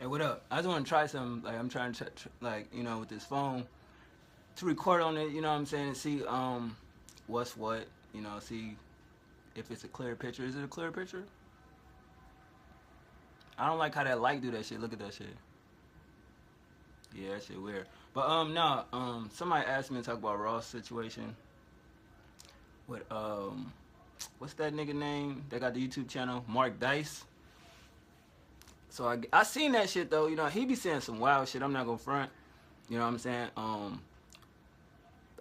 Hey, what up? I just want to try some. Like, I'm trying to, like, with this phone to record on it. You know what I'm saying? And see, what's what. See if it's a clear picture. Is it a clear picture? I don't like how that light do that shit. Look at that shit. Yeah, that shit weird. But no, somebody asked me to talk about Ross situation with what's that nigga name? They got the YouTube channel, Mark Dice. So I seen that shit though. He be saying some wild shit. I'm not gonna front. You know what I'm saying?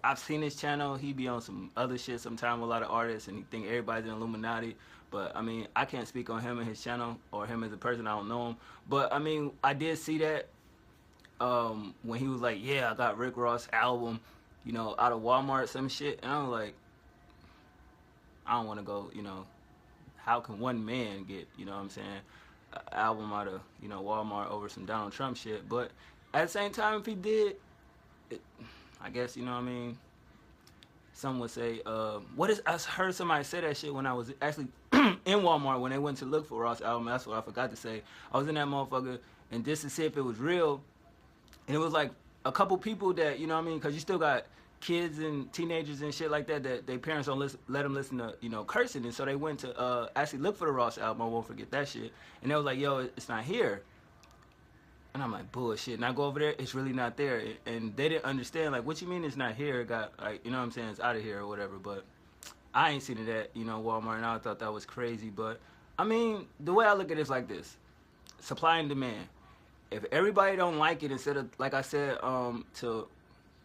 I've seen his channel. He be on some other shit sometime with a lot of artists, and he think everybody's an Illuminati. But I mean, I can't speak on him and his channel or him as a person. I don't know him. But I mean, I did see that when he was like, "Yeah, I got Rick Ross album, out of Walmart, some shit," and I was like, I don't want to go. How can one man get, what I'm saying, an album out of Walmart over some Donald Trump shit? But at the same time, if he did, it, I guess what I mean. Some would say, what is? I heard somebody say that shit when I was actually in Walmart when they went to look for Ross album. That's what I forgot to say. I was in that motherfucker, and just to see if it was real, and it was like a couple people that what I mean, because you still got kids and teenagers and shit like that their parents don't let them listen to cursing, and so they went to actually look for the Ross album. I won't forget that shit, and they was like, yo, it's not here. And I'm like, bullshit. And I go over there, it's really not there. And they didn't understand, like, what you mean it's not here? It got, like, what I'm saying, it's out of here or whatever. But I ain't seen it at, Walmart, and I thought that was crazy. But, I mean, the way I look at it is like this. Supply and demand. If everybody don't like it, instead of, like I said, to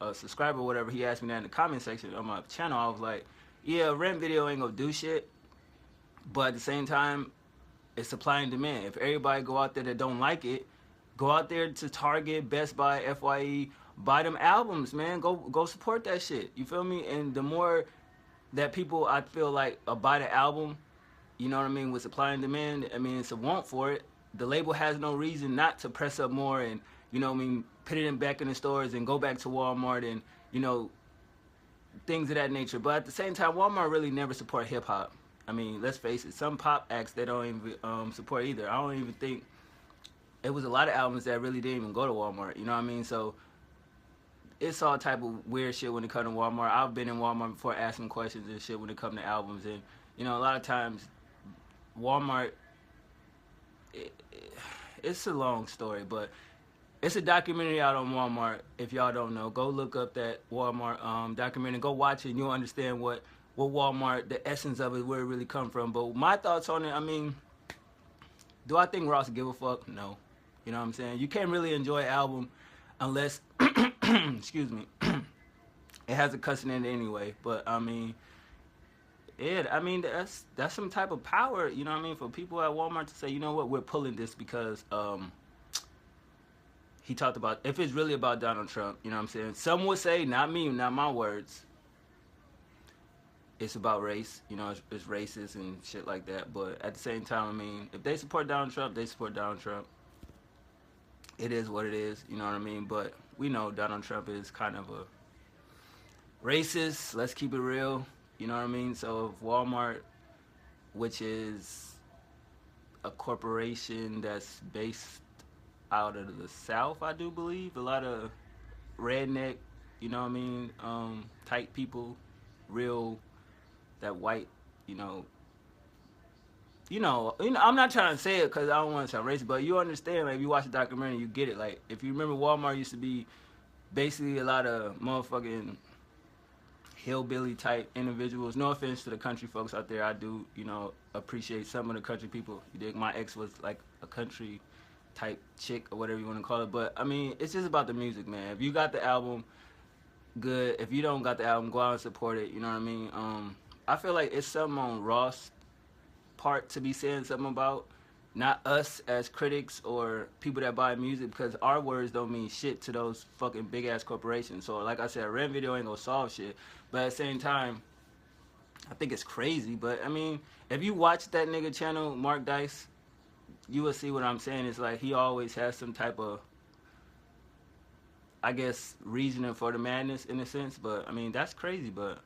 a subscriber or whatever, he asked me that in the comment section on my channel, I was like, yeah, rent video ain't gonna do shit. But at the same time, it's supply and demand. If everybody go out there that don't like it, go out there to Target, Best Buy, FYE, buy them albums, man. Go support that shit. You feel me? And the more that people, I feel like, buy the album, you know what I mean, with supply and demand, I mean, it's a want for it. The label has no reason not to press up more and, put it back in the stores and go back to Walmart and, things of that nature. But at the same time, Walmart really never support hip-hop. I mean, let's face it, some pop acts they don't even support either. I don't even think it was a lot of albums that really didn't even go to Walmart. You know what I mean? So it's all type of weird shit when it comes to Walmart. I've been in Walmart before asking questions and shit when it comes to albums, and a lot of times Walmart. It's a long story, but it's a documentary out on Walmart. If y'all don't know, go look up that Walmart documentary. Go watch it, and you'll understand what Walmart, the essence of it, where it really come from. But my thoughts on it, I mean, do I think Ross give a fuck? No. You know what I'm saying? You can't really enjoy an album unless, excuse me, it has a cussing in it anyway. But I mean, that's some type of power. You know what I mean? For people at Walmart to say, you know what, we're pulling this because he talked about, if it's really about Donald Trump. You know what I'm saying? Some would say, not me, not my words, it's about race. It's racist and shit like that. But at the same time, I mean, if they support Donald Trump, they support Donald Trump. It is what it is, you know what I mean? But we know Donald Trump is kind of a racist. Let's keep it real, you know what I mean? So if Walmart, which is a corporation that's based out of the South, I do believe, a lot of redneck, you know what I mean, type people, real, that white, I'm not trying to say it because I don't want to sound racist, but you understand, like, if you watch the documentary, you get it. Like, if you remember, Walmart used to be basically a lot of motherfucking hillbilly type individuals. No offense to the country folks out there. I do, appreciate some of the country people. You dig? My ex was like a country type chick or whatever you want to call it. But, I mean, it's just about the music, man. If you got the album, good. If you don't got the album, go out and support it. You know what I mean? I feel like it's something on Ross' part to be saying something about, not us as critics or people that buy music, because our words don't mean shit to those fucking big ass corporations. So like I said, a rent video ain't gonna solve shit, but at the same time, I think it's crazy. But I mean, if you watch that nigga channel, Mark Dice, you will see what I'm saying. It's like he always has some type of, I guess, reasoning for the madness in a sense. But I mean, that's crazy. But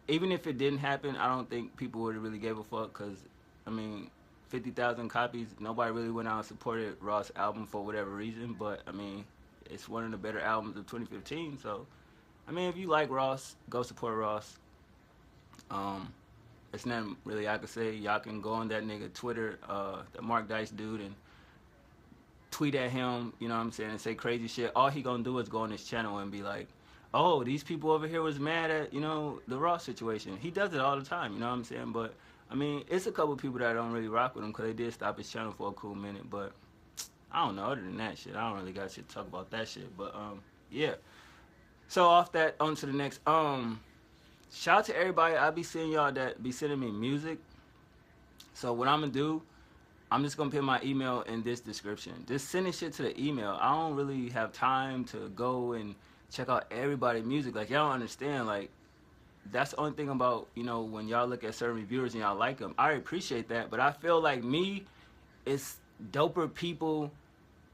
even if it didn't happen, I don't think people would have really gave a fuck, because, I mean, 50,000 copies. Nobody really went out and supported Ross' album for whatever reason, but I mean, it's one of the better albums of 2015. So, I mean, if you like Ross, go support Ross. Um, it's nothing really I could say. Y'all can go on that nigga Twitter, the Mark Dice dude, and tweet at him, you know what I'm saying, and say crazy shit. All he gonna do is go on his channel and be like, oh, these people over here was mad at, you know, the Ross situation. He does it all the time, you know what I'm saying? But, I mean, it's a couple people that don't really rock with him because they did stop his channel for a cool minute. But, I don't know, other than that shit, I don't really got shit to talk about that shit. But, yeah. So, off that, on to the next. Shout out to everybody. I be seeing y'all that be sending me music. So, what I'm going to do, I'm just going to put my email in this description. Just sending shit to the email. I don't really have time to go and check out everybody's music. Like, y'all don't understand. Like, that's the only thing about, you know, when y'all look at certain reviewers and y'all like them. I appreciate that. But I feel like me, it's doper people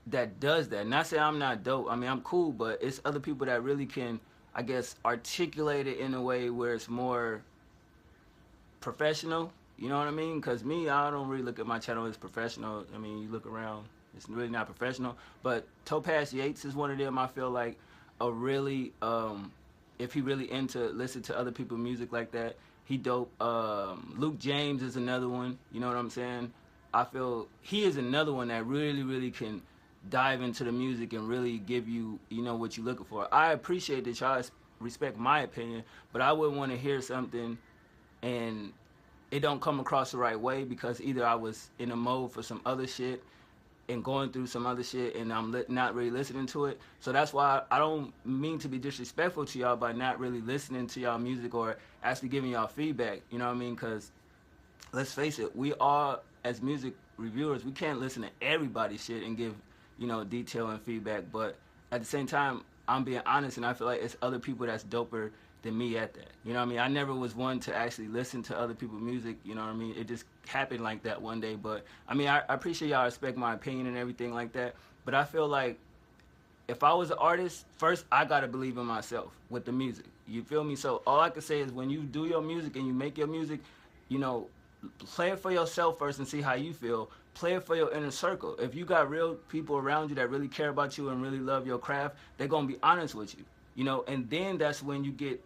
that does that. Not saying I'm not dope. I mean, I'm cool. But it's other people that really can, I guess, articulate it in a way where it's more professional. You know what I mean? Because me, I don't really look at my channel as professional. I mean, you look around, it's really not professional. But Topaz Yates is one of them. I feel like a really, if he really into listen to other people's music like that, he dope. Luke James is another one. You know what I'm saying? I feel he is another one that really, really can dive into the music and really give you, you know, what you're looking for. I appreciate that y'all respect my opinion, but I wouldn't want to hear something and it don't come across the right way because either I was in a mode for some other shit and going through some other shit and I'm not really listening to it. So that's why I don't mean to be disrespectful to y'all by not really listening to y'all music or actually giving y'all feedback. You know what I mean? Because let's face it, we all, as music reviewers, we can't listen to everybody's shit and give, you know, detail and feedback. But at the same time, I'm being honest and I feel like it's other people that's doper than me at that. You know what I mean? I never was one to actually listen to other people's music, you know what I mean? It just happened like that one day. But, I mean, I appreciate y'all respect my opinion and everything like that. But I feel like if I was an artist, first I got to believe in myself with the music. You feel me? So all I can say is when you do your music and you make your music, you know, play it for yourself first and see how you feel. Play it for your inner circle. If you got real people around you that really care about you and really love your craft, they're going to be honest with you. You know, and then that's when you get,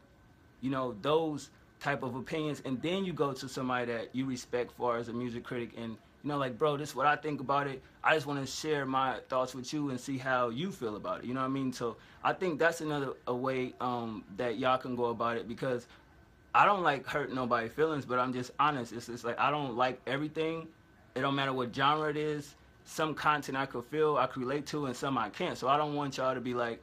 you know, those type of opinions, and then you go to somebody that you respect for as a music critic and, you know, like, bro, this is what I think about it. I just want to share my thoughts with you and see how you feel about it. You know what I mean? So I think that's another way that y'all can go about it, because I don't like hurt nobody's feelings, but I'm just honest. It's just like I don't like everything. It don't matter what genre it is. Some content I could feel, I could relate to, and some I can't. So I don't want y'all to be like,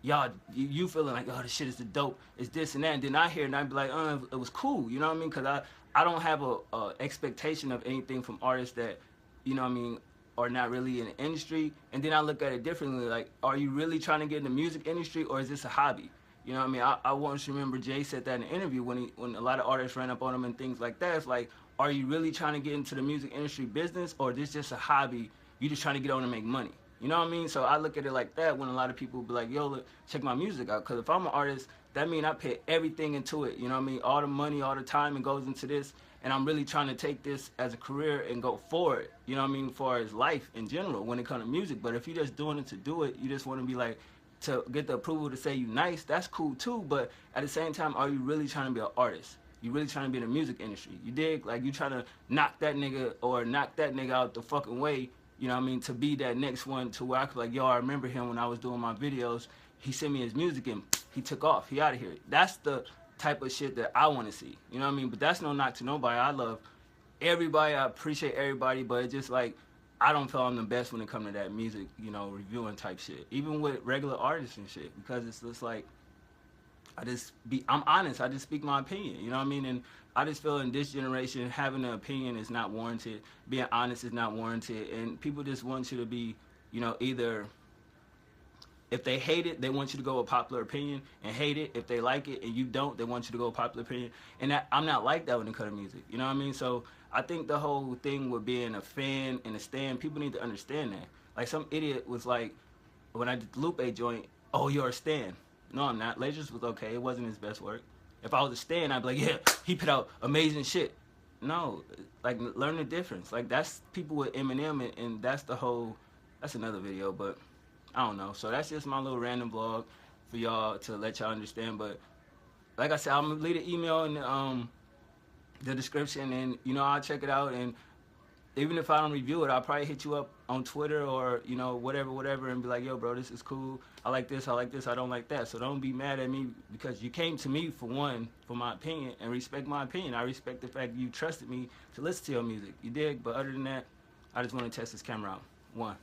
y'all, you feeling like, oh, this shit is the dope, it's this and that, and then I hear it and I be like, it was cool, you know what I mean? Because I don't have a expectation of anything from artists that, you know what I mean, are not really in the industry. And then I look at it differently, like, are you really trying to get in the music industry, or is this a hobby? You know what I mean? I once remember Jay said that in an interview when a lot of artists ran up on him and things like that. It's like, are you really trying to get into the music industry business, or is this just a hobby? You just trying to get on and make money? You know what I mean? So I look at it like that when a lot of people be like, yo, look, check my music out. Because if I'm an artist, that means I put everything into it. You know what I mean? All the money, all the time, it goes into this. And I'm really trying to take this as a career and go forward. You know what I mean? For his life in general when it comes to music. But if you're just doing it to do it, you just want to be like, to get the approval to say you nice, that's cool too. But at the same time, are you really trying to be an artist? You really trying to be in the music industry? You dig? Like, you trying to knock that nigga or knock that nigga out the fucking way, you know what I mean, to be that next one to where I could like, yo, I remember him when I was doing my videos. He sent me his music and he took off. He out of here. That's the type of shit that I want to see. You know what I mean? But that's no knock to nobody. I love everybody. I appreciate everybody. But it's just like, I don't feel I'm the best when it comes to that music, you know, reviewing type shit. Even with regular artists and shit. Because it's just like, I'm honest. I just speak my opinion. You know what I mean? And I just feel in this generation, having an opinion is not warranted. Being honest is not warranted. And people just want you to be, you know, either, if they hate it, they want you to go with popular opinion and hate it. If they like it and you don't, they want you to go with popular opinion. And I'm not like that when it comes to music. You know what I mean? So I think the whole thing with being a fan and a stan, people need to understand that. Like, some idiot was like, when I did the Lupe joint, oh, you're a stan. No, I'm not. Lasers was okay. It wasn't his best work. If I was a stan, I'd be like, yeah, he put out amazing shit. No, like learn the difference. Like that's people with Eminem, and that's the whole. That's another video, but I don't know. So that's just my little random vlog for y'all to let y'all understand. But like I said, I'm gonna leave the email in the description, and you know I'll check it out. And even if I don't review it, I'll probably hit you up on Twitter or you know whatever, and be like, yo, bro, this is cool. I like this, I don't like that. So don't be mad at me because you came to me for one, for my opinion, and respect my opinion. I respect the fact you trusted me to listen to your music. You dig? But other than that, I just want to test this camera out. One.